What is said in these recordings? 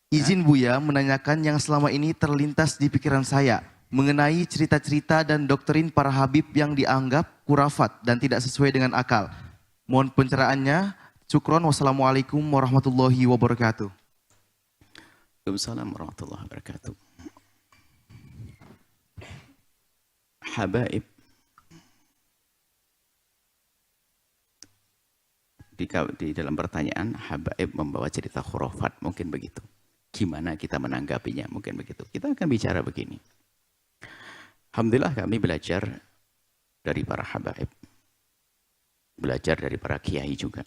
Izin Buya menanyakan yang selama ini terlintas di pikiran saya mengenai cerita-cerita dan doktrin para habib yang dianggap kurafat dan tidak sesuai dengan akal. Mohon pencerahannya. Syukron. Wassalamualaikum warahmatullahi wabarakatuh. Waalaikumsalam warahmatullahi wabarakatuh. Habaib di dalam pertanyaan, habaib membawa cerita khurafat, mungkin begitu. Gimana kita menanggapinya, mungkin begitu. Kita akan bicara begini. Alhamdulillah kami belajar dari para habaib. Belajar dari para kiai juga.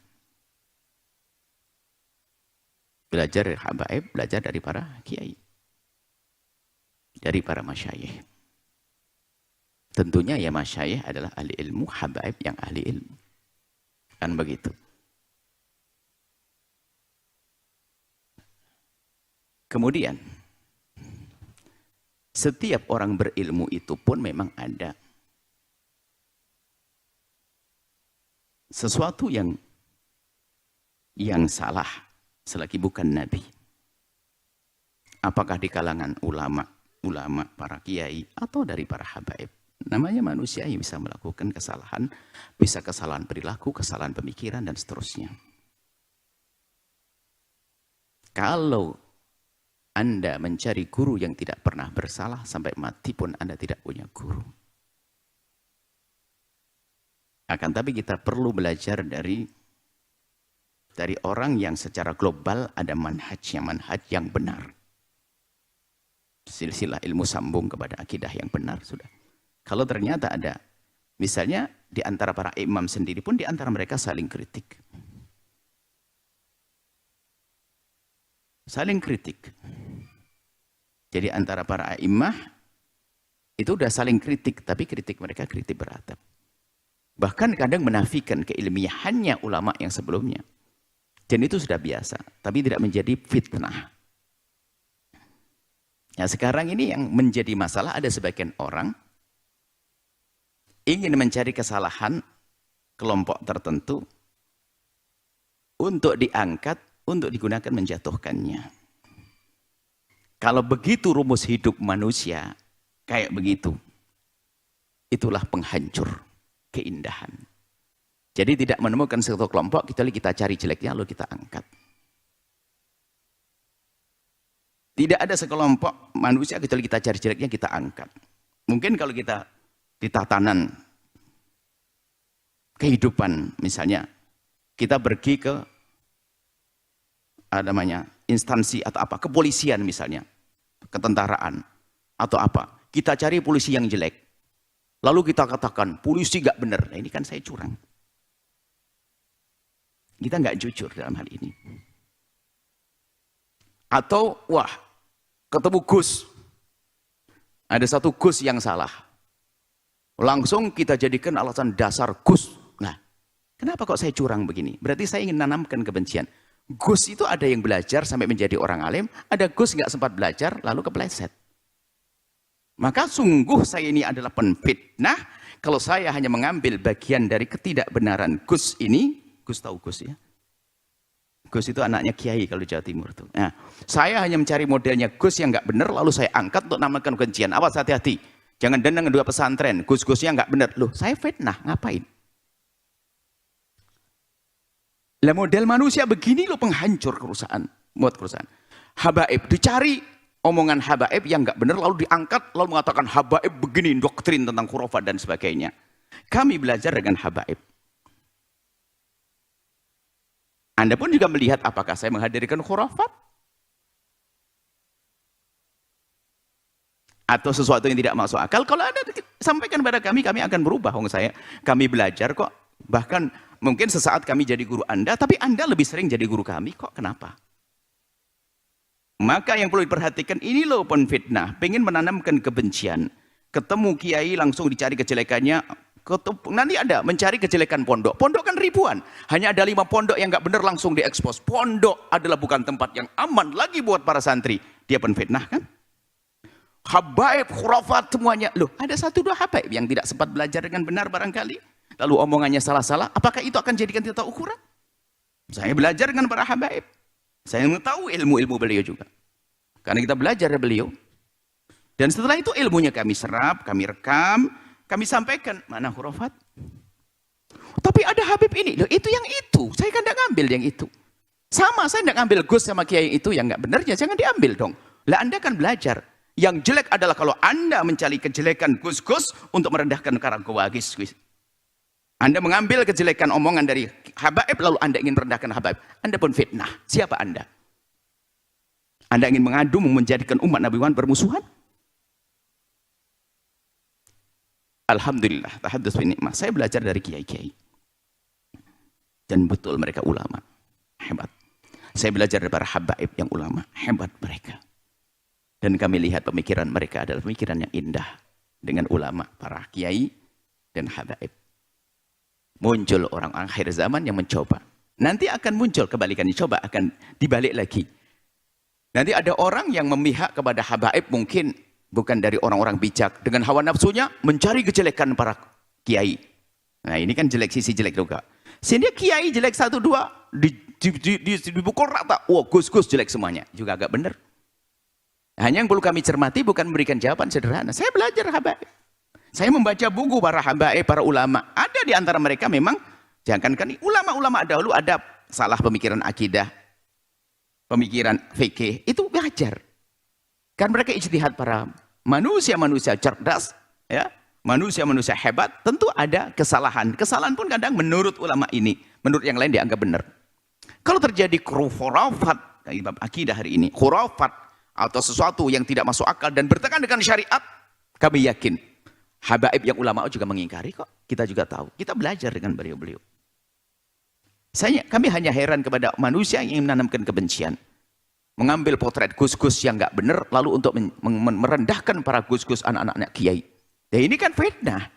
Belajar dari habaib, belajar dari para kiai. Dari para masyayikh. Tentunya ya masyayikh adalah ahli ilmu, habaib yang ahli ilmu. Kan begitu. Kemudian, setiap orang berilmu itu pun memang ada sesuatu yang salah selagi bukan Nabi. Apakah di kalangan ulama, para kiai, atau dari para habaib. Namanya manusia yang bisa melakukan kesalahan, bisa kesalahan perilaku, kesalahan pemikiran, dan seterusnya. Kalau Anda mencari guru yang tidak pernah bersalah, sampai mati pun Anda tidak punya guru. Akan tapi kita perlu belajar dari orang yang secara global ada manhaj yang benar. Silsilah ilmu sambung kepada akidah yang benar sudah. Kalau ternyata ada, misalnya di antara para imam sendiri pun di antara mereka saling kritik. Saling kritik. Jadi antara para imam itu udah saling kritik, tapi kritik mereka kritik beradab. Bahkan kadang menafikan keilmiahannya ulama yang sebelumnya. Dan itu sudah biasa, tapi tidak menjadi fitnah. Nah sekarang ini yang menjadi masalah, ada sebagian orang ingin mencari kesalahan kelompok tertentu untuk diangkat, untuk digunakan menjatuhkannya. Kalau begitu rumus hidup manusia, kayak begitu, itulah penghancur keindahan. Jadi tidak menemukan satu kelompok, kecuali kita cari jeleknya lalu kita angkat. Tidak ada sekelompok manusia kecuali kita cari jeleknya kita angkat. Mungkin kalau kita di tatanan kehidupan misalnya, kita pergi ke instansi atau apa, kepolisian misalnya, ketentaraan atau apa. Kita cari polisi yang jelek. Lalu kita katakan, polisi gak benar. Nah, ini kan saya curang. Kita nggak jujur dalam hal ini. Atau, wah, ketemu Gus. Ada satu Gus yang salah. Langsung kita jadikan alasan dasar Gus. Nah, kenapa kok saya curang begini? Berarti saya ingin menanamkan kebencian. Gus itu ada yang belajar sampai menjadi orang alim, ada Gus nggak sempat belajar, lalu kepleset. Maka sungguh saya ini adalah penfitnah, kalau saya hanya mengambil bagian dari ketidakbenaran Gus ini. Gus tahu Gus ya? Gus itu anaknya Kiai kalau Jawa Timur tuh. Nah, saya hanya mencari modelnya Gus yang nggak benar, lalu saya angkat untuk namakan kebencian. Awas hati-hati, jangan dendang dua pesantren. Gus-gusnya nggak benar. Loh, saya fitnah, ngapain? Lah model manusia begini loh penghancur kerusakan, buat kerusakan. Habaib dicari omongan habaib yang nggak benar, lalu diangkat, lalu mengatakan habaib begini, doktrin tentang khurafat dan sebagainya. Kami belajar dengan habaib. Anda pun juga melihat apakah saya menghadirkan khurafat atau sesuatu yang tidak masuk akal. Kalau Anda sampaikan pada kami akan berubah. Kami belajar kok. Bahkan mungkin sesaat kami jadi guru Anda, tapi Anda lebih sering jadi guru kami kok. Kenapa? Maka yang perlu diperhatikan, ini loh penfitnah, pengen menanamkan kebencian. Ketemu kiai langsung dicari kejelekannya. Nanti ada mencari kejelekan pondok. Pondok kan ribuan. Hanya ada 5 pondok yang nggak benar langsung diekspos. Pondok adalah bukan tempat yang aman lagi buat para santri. Dia penfitnah kan? Habaib, khurafat semuanya. Loh, ada 1-2 habaib yang tidak sempat belajar dengan benar barangkali. Lalu omongannya salah-salah. Apakah itu akan jadikan kita ukuran? Saya belajar dengan para habaib. Saya mengetahui ilmu-ilmu beliau juga. Karena kita belajar dari beliau. Dan setelah itu ilmunya kami serap, kami rekam, kami sampaikan. Mana khurafat? Tapi ada Habib ini, loh itu yang itu. Saya kan tidak ngambil yang itu. Sama, saya tidak ngambil Gus sama Kiai itu yang nggak benar, ya jangan diambil dong. Lah Anda kan belajar. Yang jelek adalah kalau Anda mencari kejelekan Gus-Gus untuk merendahkan Karangkowagis. Anda mengambil kejelekan omongan dari habaib, lalu Anda ingin merendahkan habaib. Anda pun fitnah. Siapa Anda? Anda ingin mengadu menjadikan umat Nabi Muhammad bermusuhan? Alhamdulillah, tahadduts bi nikmah. Saya belajar dari kiai-kiai. Dan betul mereka ulama. Hebat. Saya belajar dari para habaib yang ulama. Hebat mereka. Dan kami lihat pemikiran mereka adalah pemikiran yang indah. Dengan ulama, para kiai, dan habaib. Muncul orang akhir zaman yang mencoba. Nanti akan muncul kebalikannya. Coba akan dibalik lagi. Nanti ada orang yang memihak kepada habaib mungkin bukan dari orang-orang bijak. Dengan hawa nafsunya mencari kejelekan para kiai. Nah ini kan jelek, sisi jelek juga. Sehingga kiai jelek 1, 2 dipukul rata. Wah Gus-Gus jelek semuanya. Juga agak benar. Hanya yang perlu kami cermati bukan memberikan jawaban sederhana. Saya belajar habaib. Saya membaca buku para habaib, para ulama. Ada di antara mereka memang, jangankan ulama-ulama dahulu ada salah pemikiran akidah, pemikiran fikih. Itu wajar. Kan mereka ijtihad para manusia-manusia cerdas, ya, manusia-manusia hebat, tentu ada kesalahan. Kesalahan pun kadang menurut ulama ini, menurut yang lain dianggap benar. Kalau terjadi khurafat, dari bab akidah hari ini, khurafat atau sesuatu yang tidak masuk akal dan bertentangan dengan syariat, kami yakin habaib yang ulama juga mengingkari kok. Kita juga tahu. Kita belajar dengan beliau-beliau. Kami hanya heran kepada manusia yang ingin menanamkan kebencian. Mengambil potret gus-gus yang nggak benar, lalu untuk merendahkan para gus-gus anak-anak kiai. Ya ini kan fitnah.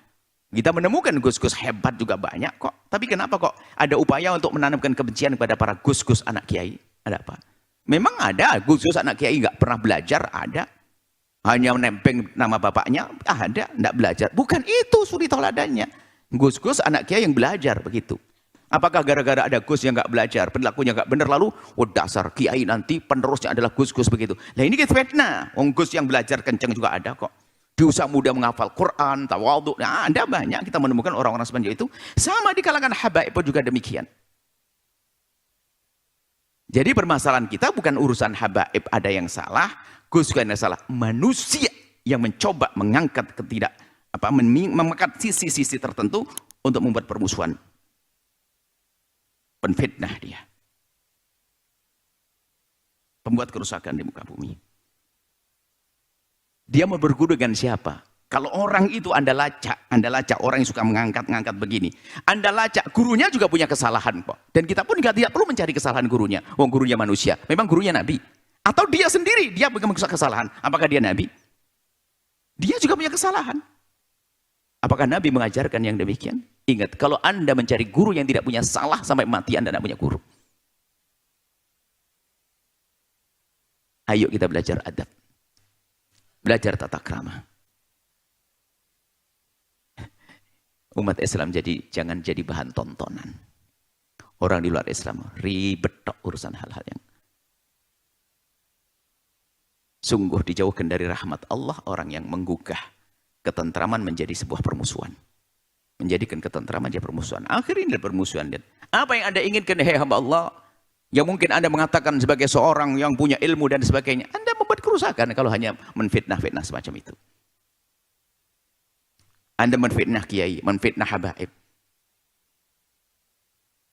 Kita menemukan gus-gus hebat juga banyak kok. Tapi kenapa kok ada upaya untuk menanamkan kebencian kepada para gus-gus anak kiai? Ada apa? Memang ada gus-gus anak kiai nggak pernah belajar, ada. Hanya menempeng nama bapaknya, ada, nggak belajar. Bukan itu suri toladannya. Gus-gus anak kiai yang belajar begitu. Apakah gara-gara ada Gus yang nggak belajar, perilakunya nggak benar, lalu oh dasar kiai nanti penerusnya adalah Gus-Gus begitu. Nah ini kita fitnah. Gus yang belajar kenceng juga ada kok. Di usia muda menghafal Quran, tawadhu. Nah, ada banyak kita menemukan orang-orang seperti itu. Sama di kalangan habaib pun juga demikian. Jadi permasalahan kita bukan urusan habaib ada yang salah, Gus yang salah. Manusia yang mencoba mengangkat mengangkat sisi-sisi tertentu untuk membuat permusuhan. Penfitnah dia. Pembuat kerusakan di muka bumi. Dia mau berguru dengan siapa? Kalau orang itu Anda lacak orang yang suka mengangkat-ngangkat begini. Anda lacak, gurunya juga punya kesalahan kok. Dan kita pun tidak perlu mencari kesalahan gurunya. Wong gurunya manusia. Memang gurunya Nabi. Atau dia sendiri, dia punya kesalahan. Apakah dia Nabi? Dia juga punya kesalahan. Apakah Nabi mengajarkan yang demikian? Ingat, kalau Anda mencari guru yang tidak punya salah sampai mati, Anda tidak punya guru. Ayo kita belajar adab. Belajar tata krama. Umat Islam jangan jadi bahan tontonan. Orang di luar Islam ribet tok urusan hal-hal yang sungguh dijauhkan dari rahmat Allah orang yang menggugah ketentraman menjadi sebuah permusuhan. Menjadikan ketentraman jadi permusuhan. Akhirnya permusuhan. Apa yang Anda inginkan, hei hamba Allah, yang mungkin Anda mengatakan sebagai seorang yang punya ilmu dan sebagainya, Anda membuat kerusakan kalau hanya menfitnah-fitnah semacam itu. Anda menfitnah kiai, menfitnah habaib.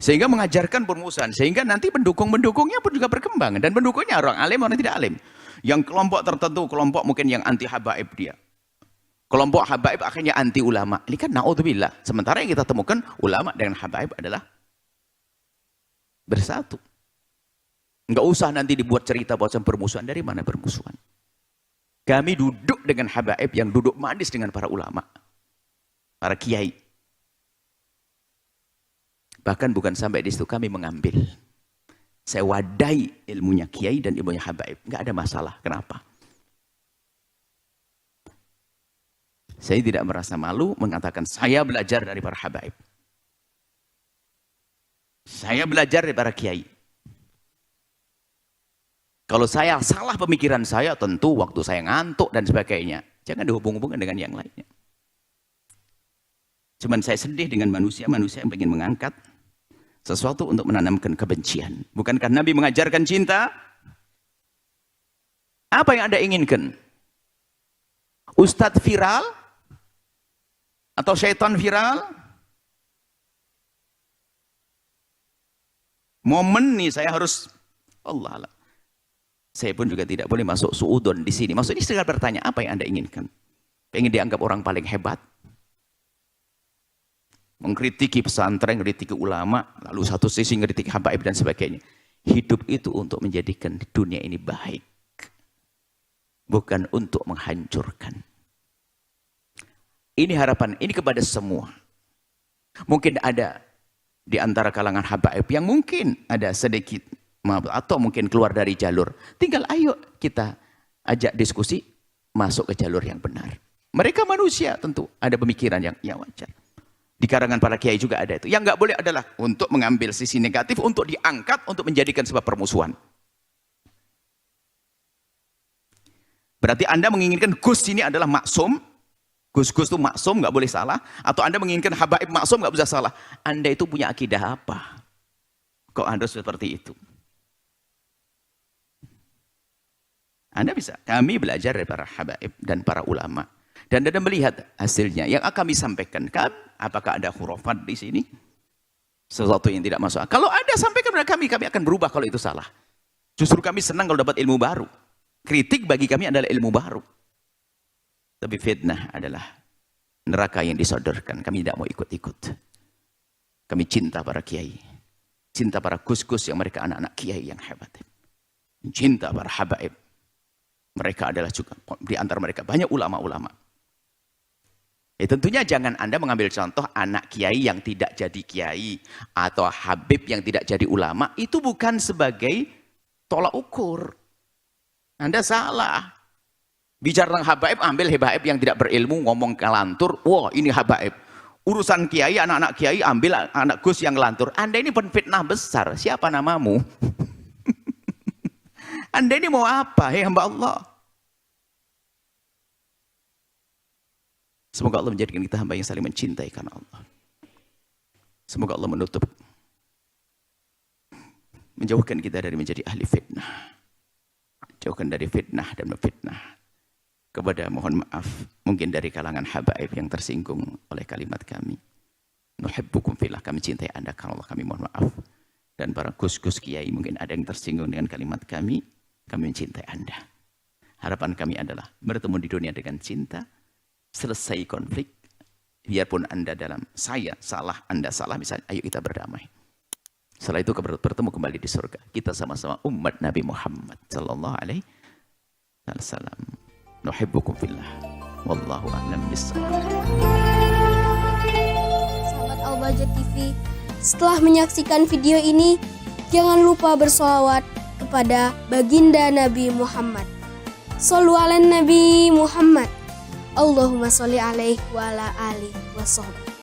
Sehingga mengajarkan permusuhan, sehingga nanti pendukung-pendukungnya pun juga berkembang. Dan pendukungnya orang alim, orang tidak alim. Yang kelompok tertentu, kelompok mungkin yang anti habaib dia. Kelompok habaib akhirnya anti ulama. Ini kan na'udzubillah. Sementara yang kita temukan ulama dengan habaib adalah bersatu. Enggak usah nanti dibuat cerita bahwa permusuhan. Dari mana permusuhan? Kami duduk dengan habaib yang duduk manis dengan para ulama. Para kiai. Bahkan bukan sampai di situ kami mengambil. Saya wadai ilmunya kiai dan ilmunya habaib. Enggak ada masalah. Kenapa? Saya tidak merasa malu mengatakan saya belajar dari para habaib. Saya belajar dari para kiai. Kalau saya salah pemikiran saya, tentu waktu saya ngantuk dan sebagainya. Jangan dihubung-hubungkan dengan yang lainnya. Cuman saya sedih dengan manusia yang ingin mengangkat sesuatu untuk menanamkan kebencian. Bukankah Nabi mengajarkan cinta? Apa yang Anda inginkan? Ustadz viral? Atau syaitan viral? Momen nih saya harus, Allah Allah. Saya pun juga tidak boleh masuk suudon di sini. Maksudnya segala bertanya, apa yang Anda inginkan? Pengen dianggap orang paling hebat? Mengkritiki pesantren, mengkritiki ulama, lalu satu sisi mengkritiki habaib dan sebagainya. Hidup itu untuk menjadikan dunia ini baik. Bukan untuk menghancurkan. Ini harapan, ini kepada semua. Mungkin ada di antara kalangan habaib yang mungkin ada sedikit maaf, atau mungkin keluar dari jalur. Tinggal ayo kita ajak diskusi masuk ke jalur yang benar. Mereka manusia tentu ada pemikiran yang wajar. Di karangan para kiai juga ada itu. Yang nggak boleh adalah untuk mengambil sisi negatif, untuk diangkat, untuk menjadikan sebuah permusuhan. Berarti Anda menginginkan Gus ini adalah maksum, Gus-Gus itu maksum, nggak boleh salah, atau Anda menginginkan habaib maksum, nggak bisa salah. Anda itu punya akidah apa? Kok Anda seperti itu? Anda bisa, kami belajar dari para habaib dan para ulama. Dan Anda melihat hasilnya. Yang kami sampaikan, kan, apakah ada khurafat di sini? Sesuatu yang tidak masuk akal. Kalau Anda sampaikan kepada kami akan berubah kalau itu salah. Justru kami senang kalau dapat ilmu baru. Kritik bagi kami adalah ilmu baru. Tapi fitnah adalah neraka yang disodorkan. Kami tidak mau ikut-ikut. Kami cinta para kiai. Cinta para gus-gus yang mereka anak-anak kiai yang hebat. Cinta para habaib. Mereka adalah juga, di antara mereka banyak ulama-ulama. Tentunya jangan Anda mengambil contoh anak kiai yang tidak jadi kiai. Atau habib yang tidak jadi ulama. Itu bukan sebagai tolak ukur. Anda salah. Bicara tentang habaib, ambil habaib yang tidak berilmu, ngomong kelantur, wah ini habaib. Urusan kiai, anak-anak kiai, ambil anak gus yang ngelantur. Anda ini penfitnah besar, siapa namamu? Anda ini mau apa, hei hamba Allah? Semoga Allah menjadikan kita hamba yang saling mencintai karena Allah. Semoga Allah menjauhkan kita dari menjadi ahli fitnah. Jauhkan dari fitnah dan memfitnah. Kepada mohon maaf, mungkin dari kalangan habaib yang tersinggung oleh kalimat kami. Nuhibbukum fillah, kami cintai Anda karena Allah, kami mohon maaf. Dan para gus-gus kiai mungkin ada yang tersinggung dengan kalimat kami mencintai Anda. Harapan kami adalah bertemu di dunia dengan cinta, selesai konflik, biarpun Anda dalam saya salah, Anda salah, misalnya, ayo kita berdamai. Setelah itu bertemu kembali di surga. Kita sama-sama umat Nabi Muhammad sallallahu alaihi wasallam. Nuhibbukum fillah. Wallahu a'lam bishawab. Sahabat Al-Bahjah TV, setelah menyaksikan video ini, jangan lupa bersolawat kepada baginda Nabi Muhammad. Shollu ala Nabi Muhammad. Allahumma sholli alaihi wa ala alihi wa sahbihi.